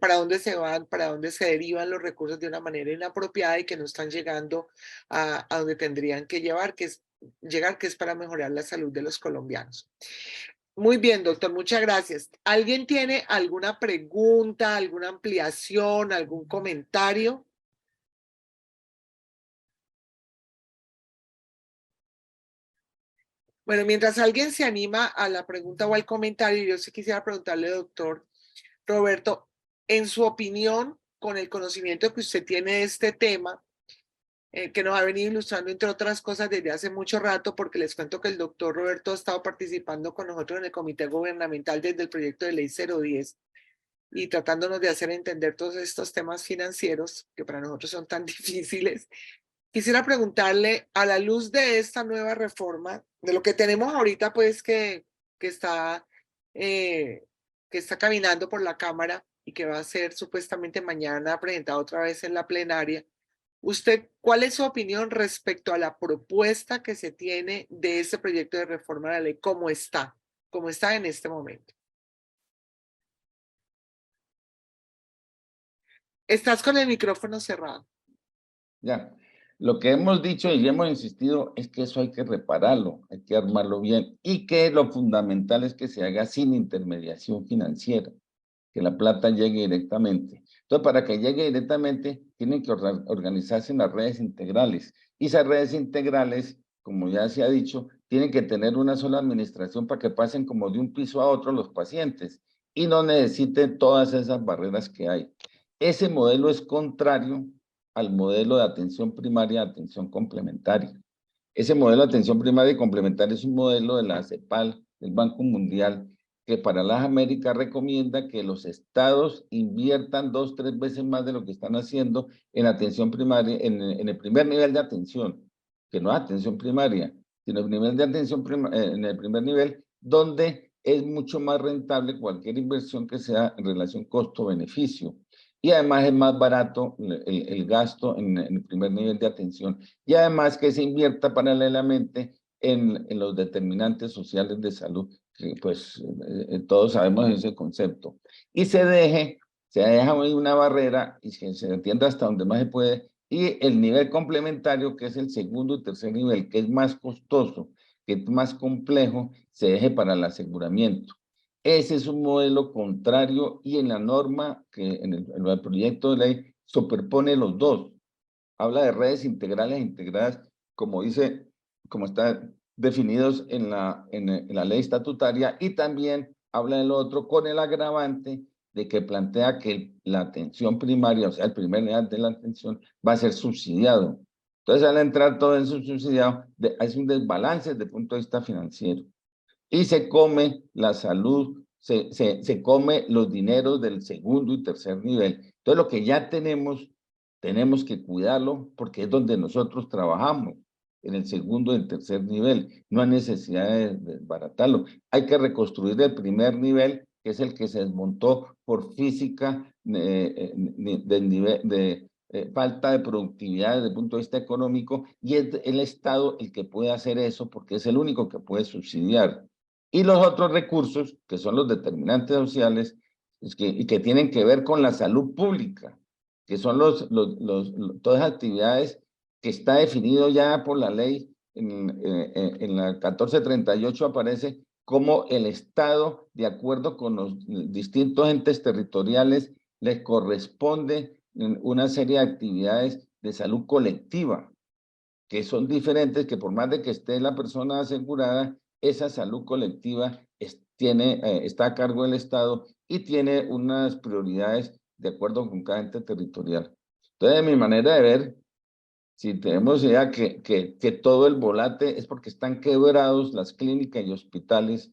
para dónde se van, para dónde se derivan los recursos de una manera inapropiada y que no están llegando a donde tendrían que llegar, que es para mejorar la salud de los colombianos. Muy bien, doctor, muchas gracias. ¿Alguien tiene alguna pregunta, alguna ampliación, algún comentario? Bueno, mientras alguien se anima a la pregunta o al comentario, yo sí quisiera preguntarle, doctor Roberto, en su opinión, con el conocimiento que usted tiene de este tema, que nos ha venido ilustrando, entre otras cosas, desde hace mucho rato, porque les cuento que el doctor Roberto ha estado participando con nosotros en el comité gubernamental desde el proyecto de ley 010 y tratándonos de hacer entender todos estos temas financieros que para nosotros son tan difíciles. Quisiera preguntarle, a la luz de esta nueva reforma, de lo que tenemos ahorita, pues que está, eh, que está caminando por la Cámara y que va a ser supuestamente mañana presentado otra vez en la plenaria, ¿usted cuál es su opinión respecto a la propuesta que se tiene de este proyecto de reforma de la ley? ¿Cómo está en este momento? Estás con el micrófono cerrado. Ya, lo que hemos dicho y hemos insistido es que eso hay que repararlo, hay que armarlo bien y que lo fundamental es que se haga sin intermediación financiera, que la plata llegue directamente. Entonces, para que llegue directamente, tienen que organizarse en las redes integrales. Y esas redes integrales, como ya se ha dicho, tienen que tener una sola administración para que pasen como de un piso a otro los pacientes y no necesiten todas esas barreras que hay. Ese modelo es contrario al modelo de atención primaria, atención complementaria. Ese modelo de atención primaria y complementaria es un modelo de la CEPAL, del Banco Mundial, que para las Américas recomienda que los estados inviertan 2, 3 veces más de lo que están haciendo en atención primaria, en el primer nivel de atención, que no es atención primaria, sino el nivel de atención en el primer nivel, donde es mucho más rentable cualquier inversión que sea en relación costo-beneficio. Y además es más barato el gasto en el primer nivel de atención. Y además que se invierta paralelamente en los determinantes sociales de salud, que pues todos sabemos ese concepto. Y se deja una barrera y se atienda hasta donde más se puede. Y el nivel complementario, que es el segundo y tercer nivel, que es más costoso, que es más complejo, se deje para el aseguramiento. Ese es un modelo contrario y en la norma, que en el proyecto de ley, superpone los dos. Habla de redes integrales e integradas, como dice, como está definidos en la ley estatutaria, y también habla del otro con el agravante de que plantea que la atención primaria, o sea, el primer nivel de la atención, va a ser subsidiado. Entonces, al entrar todo eso subsidiado, es un desbalance desde el punto de vista financiero. Y se come la salud, se come los dineros del segundo y tercer nivel. Entonces, lo que ya tenemos que cuidarlo porque es donde nosotros trabajamos, en el segundo y el tercer nivel. No hay necesidad de desbaratarlo. Hay que reconstruir el primer nivel, que es el que se desmontó por física del nivel de falta de productividad desde el punto de vista económico, y es el Estado el que puede hacer eso porque es el único que puede subsidiar. Y los otros recursos, que son los determinantes sociales, y que tienen que ver con la salud pública, que son todas las actividades que está definido ya por la ley, en la 1438 aparece como el Estado, de acuerdo con los distintos entes territoriales, les corresponde una serie de actividades de salud colectiva, que son diferentes, que por más de que esté la persona asegurada, esa salud colectiva está a cargo del Estado y tiene unas prioridades de acuerdo con cada ente territorial. Entonces, de mi manera de ver, si tenemos idea que todo el volate es porque están quebrados las clínicas y hospitales,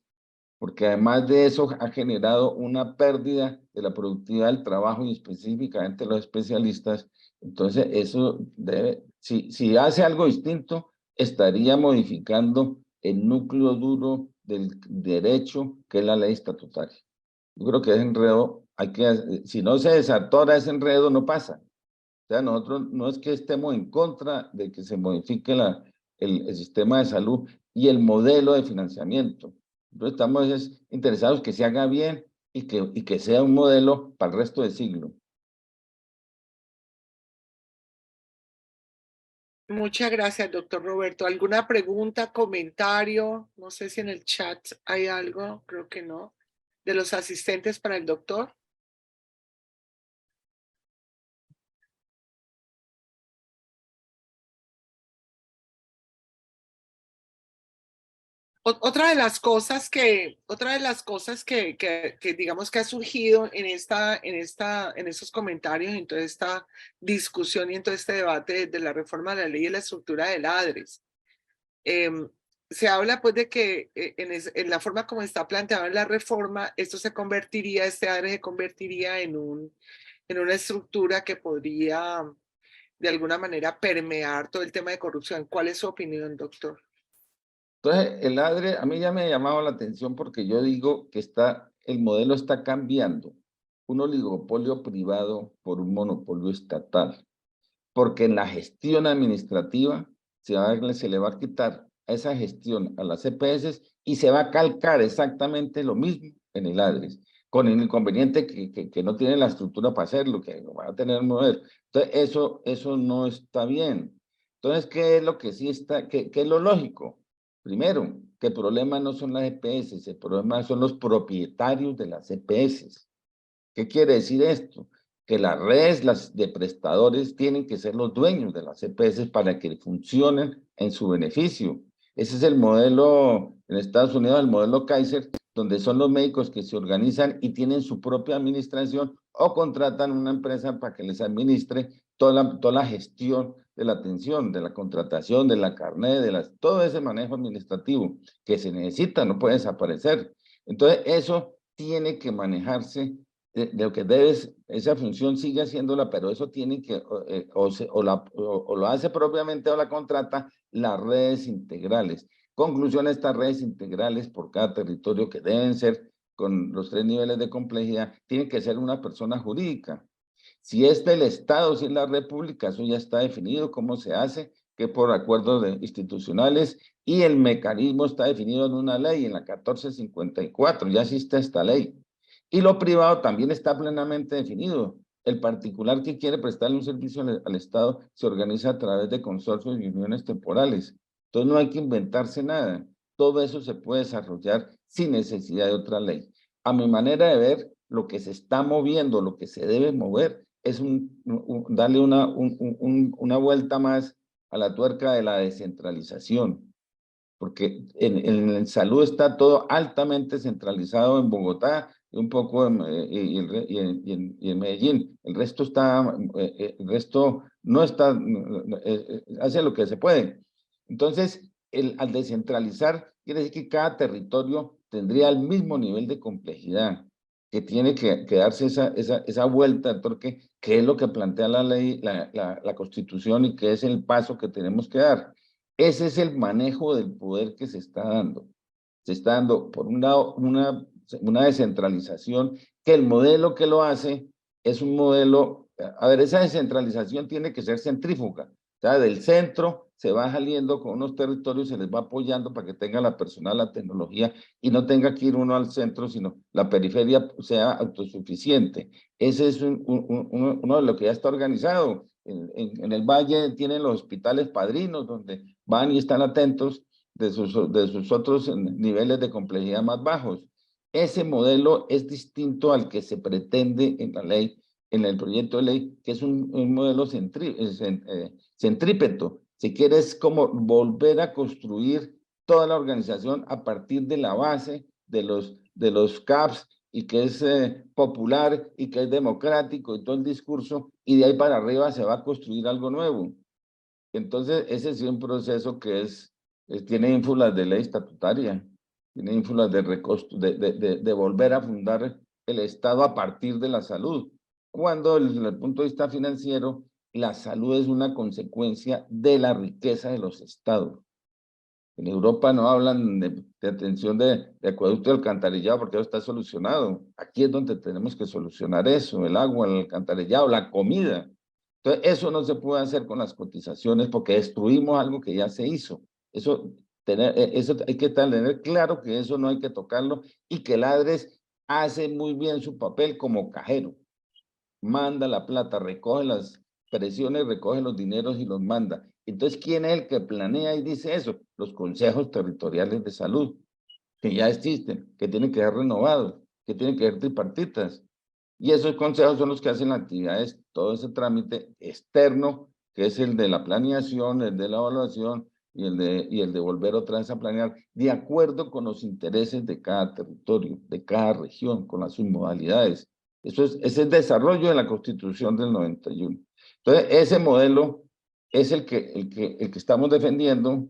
porque además de eso ha generado una pérdida de la productividad del trabajo y específicamente los especialistas. Entonces, eso debe, si hace algo distinto, estaría modificando el núcleo duro del derecho, que es la ley estatutaria. Yo creo que ese enredo, si no se desatora ese enredo, no pasa. O sea, nosotros no es que estemos en contra de que se modifique el sistema de salud y el modelo de financiamiento. Nosotros estamos interesados que se haga bien y que sea un modelo para el resto del siglo. Muchas gracias, doctor Roberto. ¿Alguna pregunta, comentario? No sé si en el chat hay algo, creo que no. ¿De los asistentes para el doctor? Otra de las cosas que digamos que ha surgido en estos comentarios, en toda esta discusión y en todo este debate de la reforma de la ley y la estructura del ADRES, em, se habla pues de que en la forma como está planteada la reforma, este ADRES se convertiría en una estructura que podría de alguna manera permear todo el tema de corrupción. ¿Cuál es su opinión, doctor? Entonces, el ADRE a mí ya me ha llamado la atención porque yo digo que el modelo está cambiando. Un oligopolio privado por un monopolio estatal. Porque en la gestión administrativa se le va a quitar esa gestión a las EPS y se va a calcar exactamente lo mismo en el ADRES, con el inconveniente que no tiene la estructura para hacerlo, que lo va a tener que mover. Entonces, eso no está bien. Entonces, ¿qué es lo que sí está, qué es lo lógico? Primero, que el problema no son las EPS, el problema son los propietarios de las EPS. ¿Qué quiere decir esto? Que las redes de prestadores tienen que ser los dueños de las EPS para que funcionen en su beneficio. Ese es el modelo en Estados Unidos, el modelo Kaiser, donde son los médicos que se organizan y tienen su propia administración o contratan una empresa para que les administre toda la gestión de la atención, de la contratación, de la carnet, todo ese manejo administrativo que se necesita, no puede desaparecer. Entonces, eso tiene que manejarse de lo que debes, esa función sigue haciéndola, pero eso tiene que, o lo hace propiamente o la contrata las redes integrales. Conclusión, estas redes integrales por cada territorio que deben ser con los 3 niveles de complejidad, tiene que ser una persona jurídica. Si es del Estado, si es la República, eso ya está definido cómo se hace, que por acuerdos institucionales, y el mecanismo está definido en una ley, en la 1454, ya existe esta ley. Y lo privado también está plenamente definido. El particular que quiere prestarle un servicio al Estado se organiza a través de consorcios y uniones temporales. Entonces no hay que inventarse nada. Todo eso se puede desarrollar sin necesidad de otra ley. A mi manera de ver, lo que se está moviendo, lo que se debe mover, es darle una vuelta más a la tuerca de la descentralización. Porque en salud está todo altamente centralizado en Bogotá, un poco y en Medellín. El resto no está, hace lo que se puede. Entonces, al descentralizar, quiere decir que cada territorio tendría el mismo nivel de complejidad, que tiene que darse esa vuelta, porque qué es lo que plantea la ley, la Constitución, y qué es el paso que tenemos que dar. Ese es el manejo del poder que se está dando. Se está dando, por un lado, una descentralización, que el modelo que lo hace es un modelo, a ver, esa descentralización tiene que ser centrífuga. O sea, del centro se va saliendo con unos territorios, se les va apoyando para que tenga la personal, la tecnología, y no tenga que ir uno al centro, sino la periferia sea autosuficiente. Ese es uno de lo que ya está organizado. En el Valle tienen los hospitales padrinos, donde van y están atentos de sus otros niveles de complejidad más bajos. Ese modelo es distinto al que se pretende en la ley, en el proyecto de ley, que es un modelo centrípeto. Si quieres como volver a construir toda la organización a partir de la base de los CAPS, y que es popular y que es democrático y todo el discurso, y de ahí para arriba se va a construir algo nuevo. Entonces, ese es un proceso que tiene ínfulas de ley estatutaria, tiene ínfulas de volver a fundar el Estado a partir de la salud, cuando desde el punto de vista financiero, la salud es una consecuencia de la riqueza de los estados. En Europa no hablan de atención de acueducto y alcantarillado porque eso está solucionado. Aquí es donde tenemos que solucionar eso, el agua, el alcantarillado, la comida. Entonces, eso no se puede hacer con las cotizaciones porque destruimos algo que ya se hizo. Eso hay que tener claro, que eso no hay que tocarlo, y que el ADRES hace muy bien su papel como cajero. Manda la plata, recoge las presiones, recoge los dineros y los manda. Entonces, ¿quién es el que planea y dice eso? Los consejos territoriales de salud, que ya existen, que tienen que ser renovados, que tienen que ser tripartitas. Y esos consejos son los que hacen las actividades, todo ese trámite externo, que es el de la planeación, el de la evaluación, y el de volver otra vez a planear de acuerdo con los intereses de cada territorio, de cada región, con las submodalidades. Ese es el desarrollo de la Constitución del 91. Entonces, ese modelo es el que estamos defendiendo,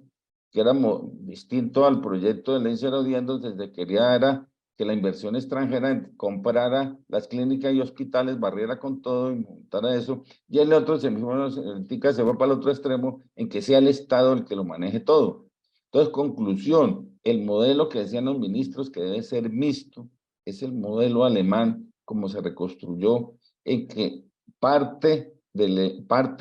que era distinto al proyecto de ley 010, donde se quería era que la inversión extranjera comprara las clínicas y hospitales, barriera con todo y montara eso, y el otro se fue para el otro extremo, en que sea el Estado el que lo maneje todo. Entonces, conclusión, el modelo que decían los ministros que debe ser mixto, es el modelo alemán, como se reconstruyó, en que parte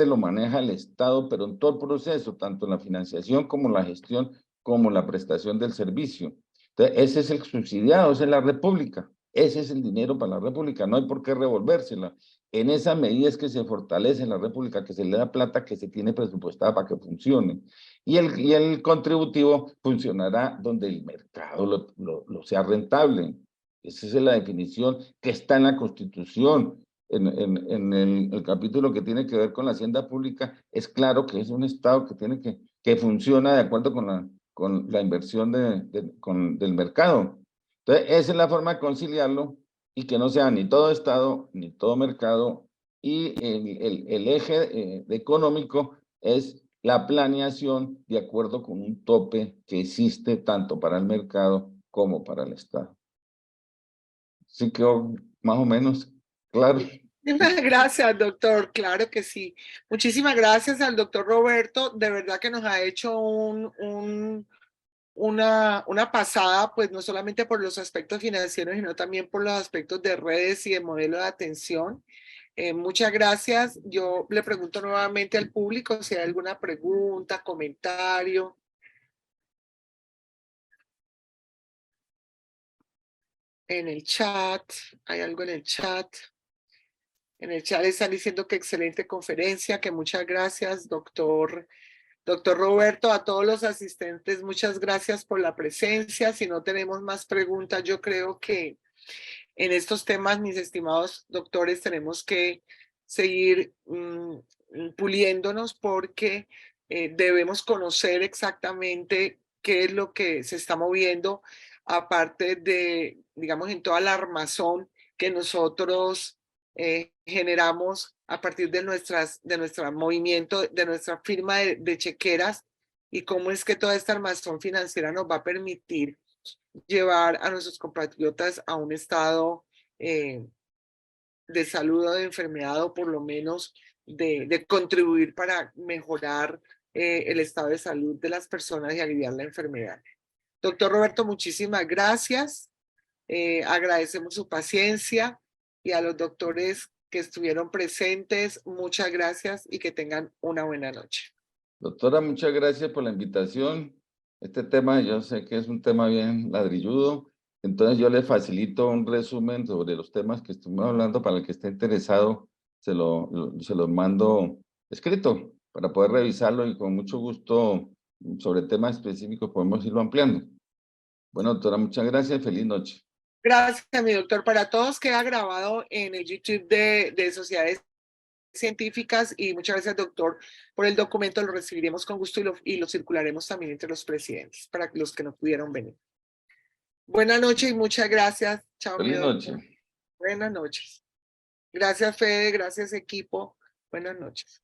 lo maneja el Estado, pero en todo el proceso, tanto en la financiación como la gestión, como la prestación del servicio. Entonces, ese es el subsidiado, esa es la república, ese es el dinero para la república, no hay por qué revolvérsela. En esa medida es que se fortalece la república, que se le da plata que se tiene presupuestada para que funcione. Y el contributivo funcionará donde el mercado lo sea rentable. Esa es la definición que está en la Constitución. En el capítulo que tiene que ver con la hacienda pública, es claro que es un Estado que tiene que funciona de acuerdo con la inversión del mercado. Entonces, esa es la forma de conciliarlo y que no sea ni todo Estado ni todo mercado. Y el eje económico es la planeación de acuerdo con un tope que existe tanto para el mercado como para el Estado. ¿Sí quedó más o menos claro? Muchísimas gracias, doctor. Claro que sí. Muchísimas gracias al doctor Roberto. De verdad que nos ha hecho una pasada, pues no solamente por los aspectos financieros, sino también por los aspectos de redes y de modelo de atención. Muchas gracias. Yo le pregunto nuevamente al público si hay alguna pregunta, comentario en el chat. ¿Hay algo en el chat? En el chat están diciendo que excelente conferencia, que muchas gracias, doctor Roberto. A todos los asistentes, muchas gracias por la presencia. Si no tenemos más preguntas, yo creo que en estos temas, mis estimados doctores, tenemos que seguir puliéndonos porque debemos conocer exactamente qué es lo que se está moviendo, aparte de, digamos, en toda la armazón que nosotros generamos a partir de nuestro movimiento, de nuestra firma de chequeras, y cómo es que toda esta armazón financiera nos va a permitir llevar a nuestros compatriotas a un estado de salud o de enfermedad, o por lo menos de contribuir para mejorar el estado de salud de las personas y aliviar la enfermedad. Doctor Roberto, muchísimas gracias. Agradecemos su paciencia, y a los doctores que estuvieron presentes, muchas gracias y que tengan una buena noche. Doctora, muchas gracias por la invitación. Este tema yo sé que es un tema bien ladrilludo, entonces yo le facilito un resumen sobre los temas que estuvimos hablando. Para el que esté interesado, se lo mando escrito para poder revisarlo, y con mucho gusto sobre temas específicos podemos irlo ampliando. Bueno, doctora, muchas gracias. Feliz noche. Gracias, mi doctor. Para todos queda grabado en el YouTube de Sociedades Científicas, y muchas gracias, doctor, por el documento. Lo recibiremos con gusto y lo circularemos también entre los presidentes para los que no pudieron venir. Buenas noches y muchas gracias. Chao, mi Feliz doctor. noche. Buenas noches. Gracias, Fede. Gracias, equipo. Buenas noches.